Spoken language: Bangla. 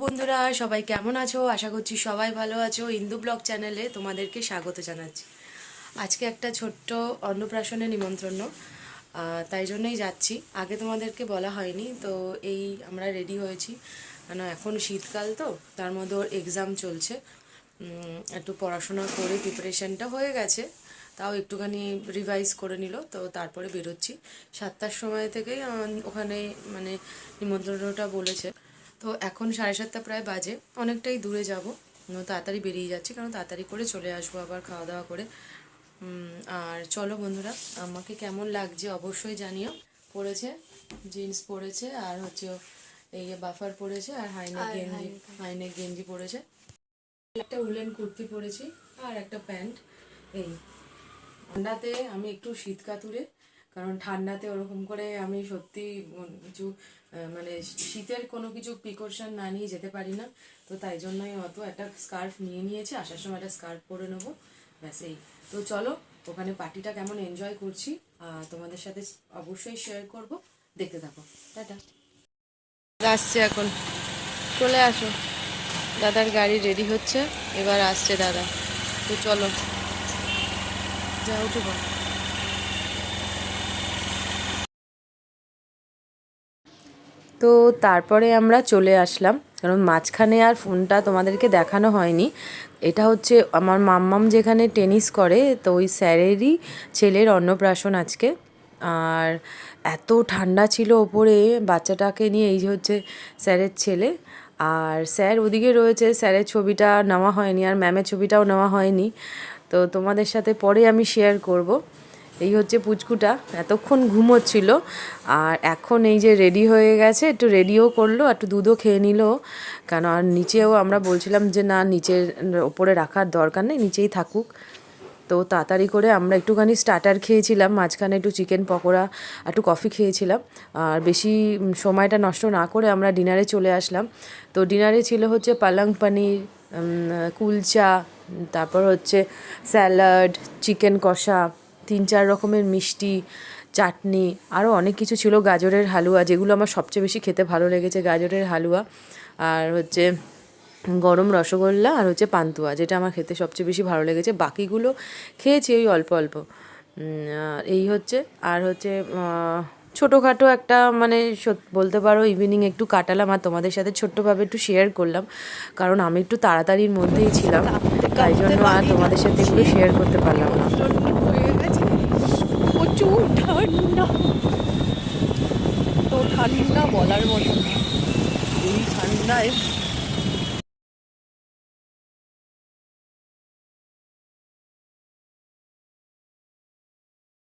বন্ধুরা সবাই কেমন আছো? আশা করছি সবাই ভালো আছো। ইন্দু ব্লগ চ্যানেলে তোমাদেরকে স্বাগত জানাচ্ছি। আজকে একটা ছোট্ট অন্নপ্রাশনের নিমন্ত্রণ, তাই জন্যই যাচ্ছি। আগে তোমাদেরকে বলা হয়নি তো। এই আমরা রেডি হয়েছি, কেন এখন শীতকাল তো, তার মধ্যে ওর এক্সাম চলছে। একটু পড়াশোনা করে প্রিপারেশনটা হয়ে গেছে, তাও একটুখানি রিভাইজ করে নিল, তো তারপরে বেরোচ্ছি 7টার সময় থেকেই ওখানে মানে নিমন্ত্রণটা বলেছে। তো এখন 7:30 প্রায় বাজে, অনেকটাই দূরে যাব, তাড়াতাড়ি বেরিয়ে যাচ্ছি, কারণ তাড়াতাড়ি করে চলে আসবো আবার খাওয়া দাওয়া করে। আর চলো বন্ধুরা, আমাকে কেমন লাগছে অবশ্যই জানিও। পরেছে জিন্স পরেছে, আর হচ্ছে এই বাফার পরেছে, আর হাইনেক গেঞ্জি পরেছে, একটা উলেন কুর্তি পরেছি, আর একটা প্যান্ট। এই ঠান্ডাতে আমি একটু শীত কাতুরে, কারণ ঠান্ডাতে ওরকম করে আমি সত্যি কিছু মানে শীতের কোনো কিছু প্রিকশন না নিয়ে যেতে পারি না। তো তাই জন্যই অত একটা স্কার্ফ নিয়ে নিয়েছি, আসার সময় একটা স্কার্ফ পরে নেবো, ব্যাস এই। তো চলো, ওখানে পার্টিটা কেমন এনজয় করছি তোমাদের সাথে অবশ্যই শেয়ার করব, দেখতে থাকো। টাটা। আসছে এখন, চলে আসো। দাদার গাড়ি রেডি হচ্ছে, এবার আসছে দাদা। তো চলো, যা উঠে পড়ো। তো তারপরে আমরা চলে আসলাম, কারণ মাঝখানে আর ফোনটা তোমাদেরকে দেখানো হয়নি। এটা হচ্ছে আমার মাম্মাম যেখানে টেনিস করে, তো ওই স্যারেরই ছেলের অন্নপ্রাশন আজকে। আর এত ঠান্ডা ছিল ওপরে, বাচ্চাটাকে নিয়ে, এই যে হচ্ছে স্যারের ছেলে, আর স্যার ওদিকে রয়েছে। স্যারের ছবিটা নেওয়া হয়নি, আর ম্যামের ছবিটাও নেওয়া হয়নি, তো তোমাদের সাথে পরে আমি শেয়ার করব। এই হচ্ছে পুচকুটা, এতক্ষণ ঘুমোচ্ছিল, আর এখন এই যে রেডি হয়ে গেছে, একটু রেডিও করলো, একটু দুধও খেয়ে নিল। কেন আর নিচেও আমরা বলছিলাম যে না, নিচের ওপরে রাখার দরকার নেই, নিচেই থাকুক। তো তাড়াতাড়ি করে আমরা একটুখানি স্টার্টার খেয়েছিলাম, মাঝখানে একটু চিকেন পকোড়া, একটু কফি খেয়েছিলাম, আর বেশি সময়টা নষ্ট না করে আমরা ডিনারে চলে আসলাম। তো ডিনারে ছিল হচ্ছে পালং পনির, কুলচা, তারপর হচ্ছে স্যালাড, চিকেন কষা, 3-4 রকমের মিষ্টি, চাটনি, আরও অনেক কিছু ছিল, গাজরের হালুয়া, যেগুলো আমার সবচেয়ে বেশি খেতে ভালো লেগেছে, গাজরের হালুয়া, আর হচ্ছে গরম রসগোল্লা, আর হচ্ছে পান্তুয়া, যেটা আমার খেতে সবচেয়ে বেশি ভালো লেগেছে। বাকিগুলো খেয়েছি ওই অল্প অল্প। এই হচ্ছে, আর হচ্ছে ছোটোখাটো একটা মানে বলতে পারো ইভিনিং একটু কাটালাম, আর তোমাদের সাথে ছোট্টভাবে একটু শেয়ার করলাম, কারণ আমি একটু তাড়াতাড়ির মধ্যেই ছিলাম, তাই জন্য আর তোমাদের সাথে এগুলো শেয়ার করতে পারলাম না। প্রচুর ঠান্ডা, তো ঠান্ডা বলার মতো না। এই ঠান্ডায়